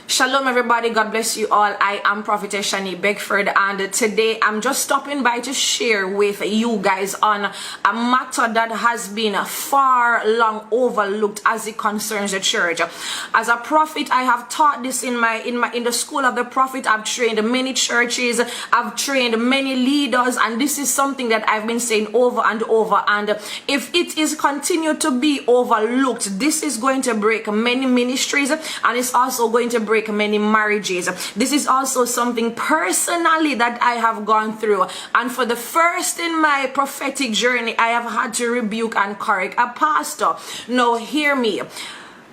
Shalom everybody, God bless you all. I am Prophetess Shanele Beckford, and today I'm just stopping by to share with you guys on a matter that has been far long overlooked as it concerns the church. As a prophet, I have taught this in the school of the prophet. I've trained many churches, I've trained many leaders, and this is something that I've been saying over and over. And if it is continued to be overlooked, this is going to break many ministries, and it's also going to break many marriages. This is also something personally that I have gone through, and for the first in my prophetic journey, I have had to rebuke and correct a pastor. Now hear me.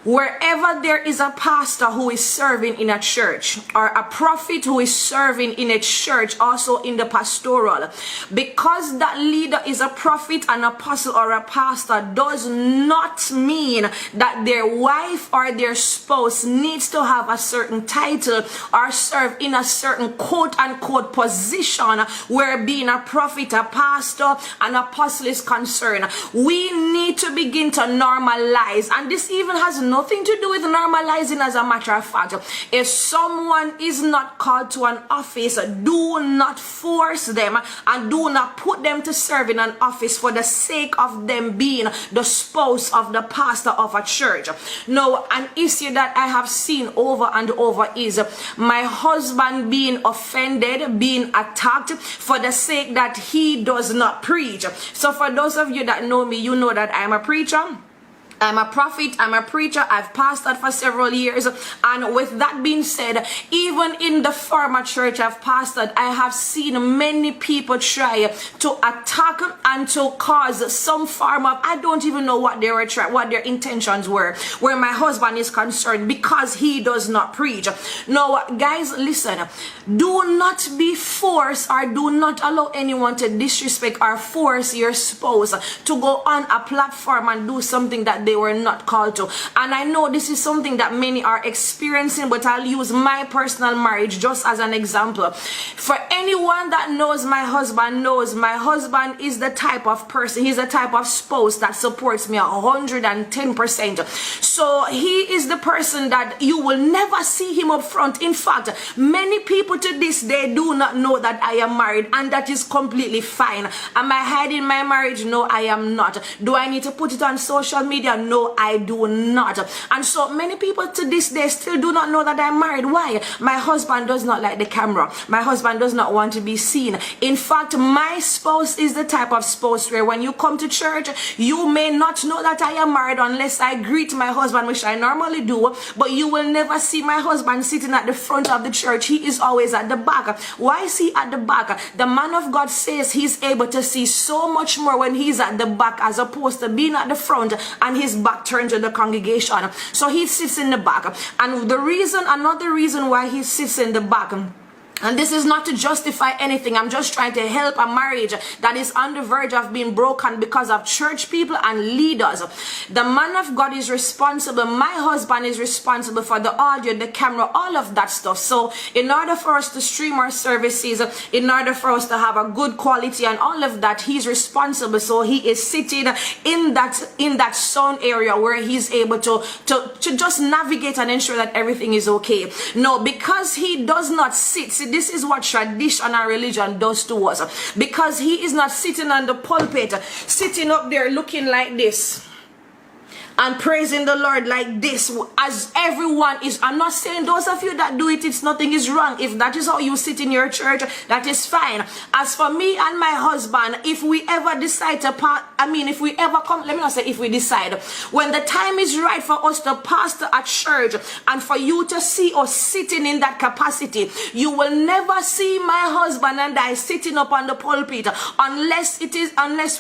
Wherever there is a pastor who is serving in a church, or a prophet who is serving in a church, also in the pastoral, because that leader is a prophet, an apostle, or a pastor, does not mean that their wife or their spouse needs to have a certain title or serve in a certain quote-unquote position where being a prophet, a pastor, an apostle is concerned. We need to begin to normalize, and this even has nothing to do with normalizing. As a matter of fact, if someone is not called to an office, do not force them and do not put them to serve in an office for the sake of them being the spouse of the pastor of a church. Now, an issue that I have seen over and over is my husband being offended, being attacked for the sake that he does not preach. So for those of you that know me, you know that I'm a preacher, I'm a prophet, I'm a preacher, I've pastored for several years. And with that being said, even in the former church I've pastored, I have seen many people try to attack and to cause some form of, I don't even know what they were what their intentions were, where my husband is concerned, because he does not preach. Now guys, listen, do not be forced, or do not allow anyone to disrespect or force your spouse to go on a platform and do something that they were not called to. And I know this is something that many are experiencing, but I'll use my personal marriage just as an example. For anyone that knows my husband knows my husband is the type of person, he's the type of spouse that supports me 110%. So he is the person that you will never see him up front. In fact, many people to this day do not know that I am married, and that is completely fine. Am I hiding my marriage? No, I am not. Do I need to put it on social media? No, I do not. And so many people to this day still do not know that I'm married. Why? My husband does not like the camera. My husband does not want to be seen. In fact, my spouse is the type of spouse where when you come to church, you may not know that I am married unless I greet my husband, which I normally do, but you will never see my husband sitting at the front of the church. He is always at the back. Why is he at the back? The man of God says he's able to see so much more when he's at the back as opposed to being at the front and his back turned to the congregation. So he sits in the back. And another reason why he sits in the back, and this is not to justify anything, I'm just trying to help a marriage that is on the verge of being broken because of church people and leaders. The man of God is responsible, my husband is responsible for the audio, the camera, all of that stuff. So in order for us to stream our services, in order for us to have a good quality and all of that, he's responsible. So he is sitting in that sound area where he's able to just navigate and ensure that everything is okay. No, because he does not sit, this is what tradition and religion does to us. Because he is not sitting on the pulpit, sitting up there looking like this and praising the Lord like this, as everyone is. I'm not saying those of you that do it, it's nothing is wrong. If that is how you sit in your church, that is fine. As for me and my husband, if we ever decide to if we ever come, let me not say if we decide, when the time is right for us to pastor at church and for you to see us sitting in that capacity, you will never see my husband and I sitting up on the pulpit unless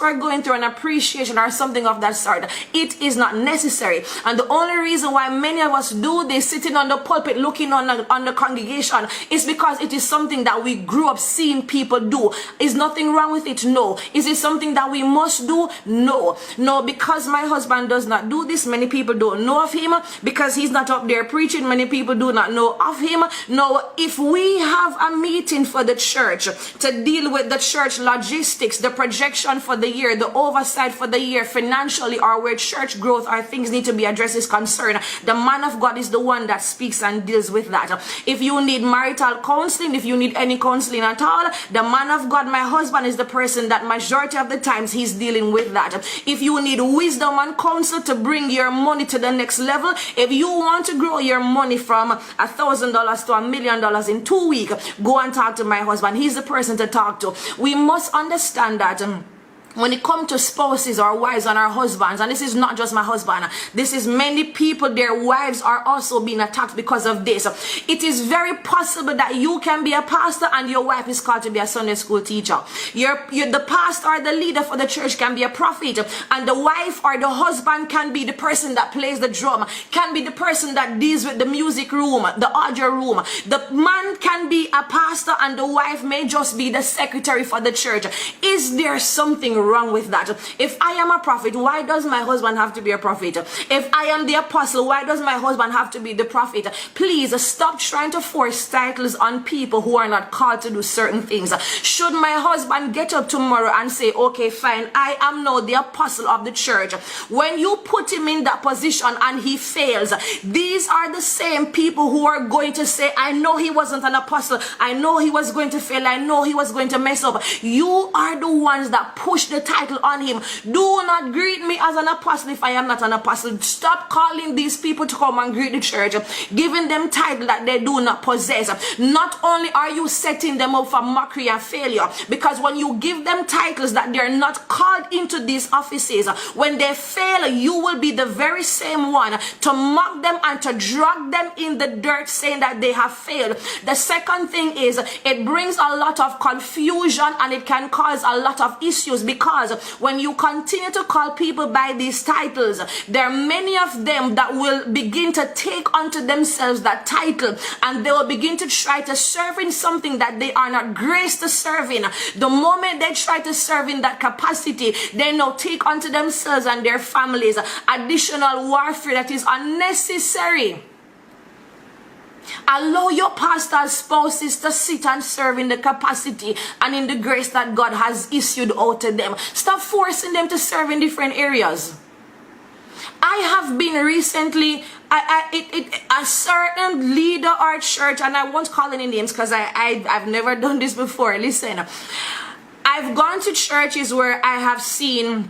we're going through an appreciation or something of that sort. It is not necessary. And the only reason why many of us do this, sitting on the pulpit looking on the congregation, is because it is something that we grew up seeing people do. Is nothing wrong with it? No. Is it something that we must do? No. Because my husband does not do this, many people don't know of him. Because he's not up there preaching, many people do not know of him. No, if we have a meeting for the church to deal with the church logistics, the projection for the year, the oversight for the year financially, or where church growth or things need to be addressed is concerned, the man of God is the one that speaks and deals with that. If you need marital counseling, if you need any counseling at all, the man of God, my husband, is the person that majority of the times he's dealing with that. If you need wisdom and counsel to bring your money to the next level, if you want to grow your money from $1,000 to $1 million in 2 weeks, go and talk to my husband. He's the person to talk to. We must understand that when it comes to spouses or wives and our husbands, and this is not just my husband, this is many people, their wives are also being attacked because of this. It is very possible that you can be a pastor and your wife is called to be a Sunday school teacher. The pastor or the leader for the church can be a prophet, and the wife or the husband can be the person that plays the drum, can be the person that deals with the music room, the audio room. The man can be a pastor and the wife may just be the secretary for the church. Is there something wrong with that? If I am a prophet, why does my husband have to be a prophet? If I am the apostle, why does my husband have to be the prophet? Please stop trying to force titles on people who are not called to do certain things. Should my husband get up tomorrow and say, okay, fine, I am now the apostle of the church, when you put him in that position and he fails, these are the same people who are going to say, I know he wasn't an apostle, I know he was going to fail, I know he was going to mess up. You are the ones that push the title on him. Do not greet me as an apostle if I am not an apostle. Stop calling these people to come and greet the church, giving them title that they do not possess. Not only are you setting them up for mockery and failure, because when you give them titles that they're not called into these offices, when they fail, you will be the very same one to mock them and to drag them in the dirt saying that they have failed. The second thing is, it brings a lot of confusion and it can cause a lot of issues, because when you continue to call people by these titles, there are many of them that will begin to take unto themselves that title, and they will begin to try to serve in something that they are not graced to serve in. The moment they try to serve in that capacity, they now take unto themselves and their families additional warfare that is unnecessary. Allow your pastor's spouses to sit and serve in the capacity and in the grace that God has issued out to them. Stop forcing them to serve in different areas. I have been recently, a certain leader or church, and I won't call any names because I've never done this before. Listen, I've gone to churches where I've seen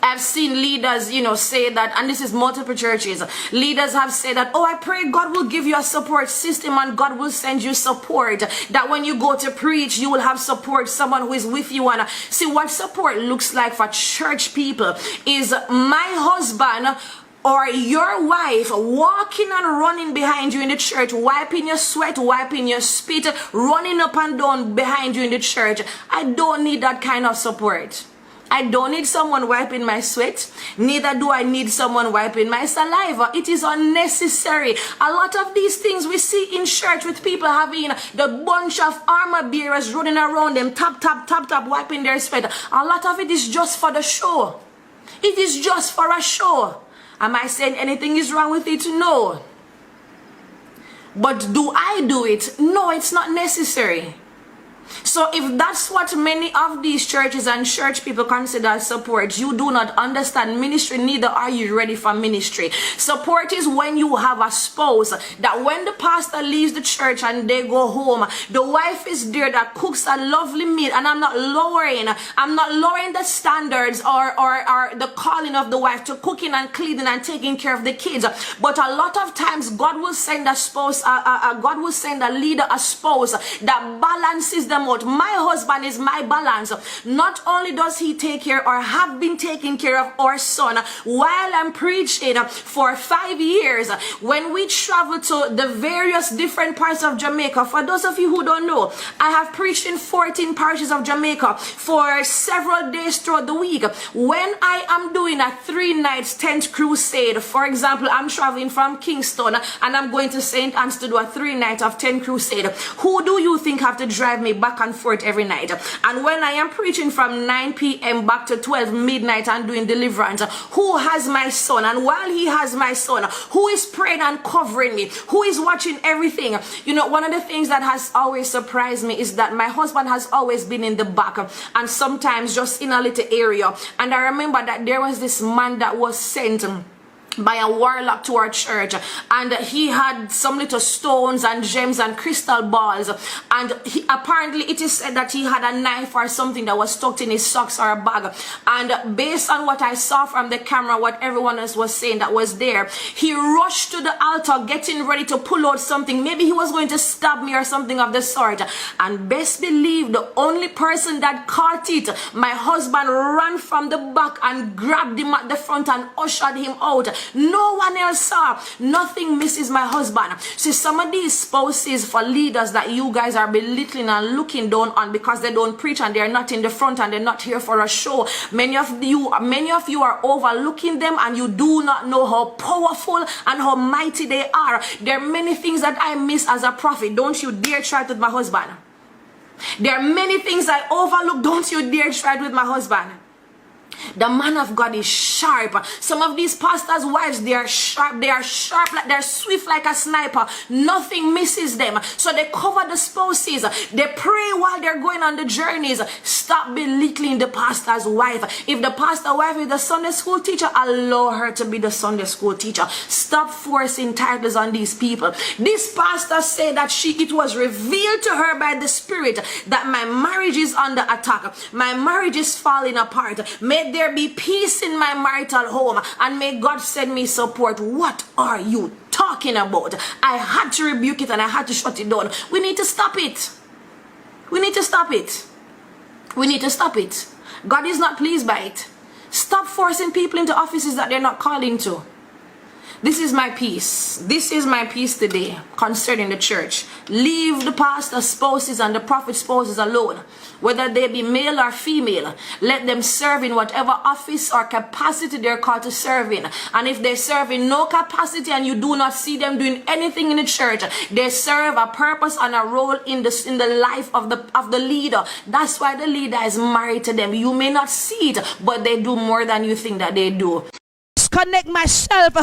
leaders, say that, and this is multiple churches, leaders have said that, oh, I pray God will give you a support system and God will send you support, that when you go to preach, you will have support, someone who is with you. And see, what support looks like for church people is my husband or your wife walking and running behind you in the church, wiping your sweat, wiping your spit, running up and down behind you in the church. I don't need that kind of support. I don't need someone wiping my sweat. Neither do I need someone wiping my saliva. It is unnecessary. A lot of these things we see in church with people having the bunch of armor bearers running around them, tap, tap, tap, tap, wiping their sweat. A lot of it is just for the show. It is just for a show. Am I saying anything is wrong with it? No. But do I do it? No, it's not necessary. So if that's what many of these churches and church people consider support, you do not understand ministry, neither are you ready for ministry. Support is when you have a spouse that when the pastor leaves the church and they go home, the wife is there that cooks a lovely meal. And I'm not lowering the standards or the calling of the wife to cooking and cleaning and taking care of the kids. But a lot of times God will send a spouse, God will send a leader, a spouse that balances them out. My husband is my balance. Not only does he take care or have been taking care of our son while I'm preaching for 5 years, when we travel to the various different parts of Jamaica, for those of you who don't know, I have preached in 14 parishes of Jamaica for several days throughout the week. When I am doing a 3 nights tent crusade, for example, I'm traveling from Kingston and I'm going to St. Anne's to do a 3 night of tent crusade, who do you think have to drive me back and forth every night? And when I am preaching from 9 p.m. back to 12 midnight and doing deliverance, who has my son? And while he has my son, who is praying and covering me? Who is watching everything? One of the things that has always surprised me is that my husband has always been in the back and sometimes just in a little area. And I remember that there was this man that was sent by a warlock to our church, and he had some little stones and gems and crystal balls, and apparently it is said that he had a knife or something that was stuck in his socks or a bag. And based on what I saw from the camera, what everyone else was saying that was there, he rushed to the altar getting ready to pull out something. Maybe he was going to stab me or something of the sort. And best believe the only person that caught it, my husband ran from the back and grabbed him at the front and ushered him out. No one else saw. Nothing misses my husband. See, some of these spouses for leaders that you guys are belittling and looking down on because they don't preach and they're not in the front and they're not here for a show. Many of you are overlooking them, and you do not know how powerful and how mighty they are. There are many things that I miss as a prophet. Don't you dare try it with my husband. There are many things I overlook. Don't you dare try it with my husband. The man of God is sharp. Some of these pastors' wives, they are sharp, like they're swift like a sniper. Nothing misses them. So they cover the spouses. They pray while they're going on the journeys. Stop belittling the pastor's wife. If the pastor's wife is the Sunday school teacher, allow her to be the Sunday school teacher. Stop forcing titles on these people. This pastor said that it was revealed to her by the Spirit that my marriage is under attack. My marriage is falling apart. May there be peace in my marital home, and may God send me support. What are you talking about? I had to rebuke it and I had to shut it down. We need to stop it. We need to stop it. We need to stop it. God is not pleased by it. Stop forcing people into offices that they're not called into. This is my peace. This is my peace today concerning the church. Leave the pastor spouses and the prophet spouses alone. Whether they be male or female, let them serve in whatever office or capacity they're called to serve in. And if they serve in no capacity and you do not see them doing anything in the church, they serve a purpose and a role in the life of the leader. That's why the leader is married to them. You may not see it, but they do more than you think that they do. Disconnect myself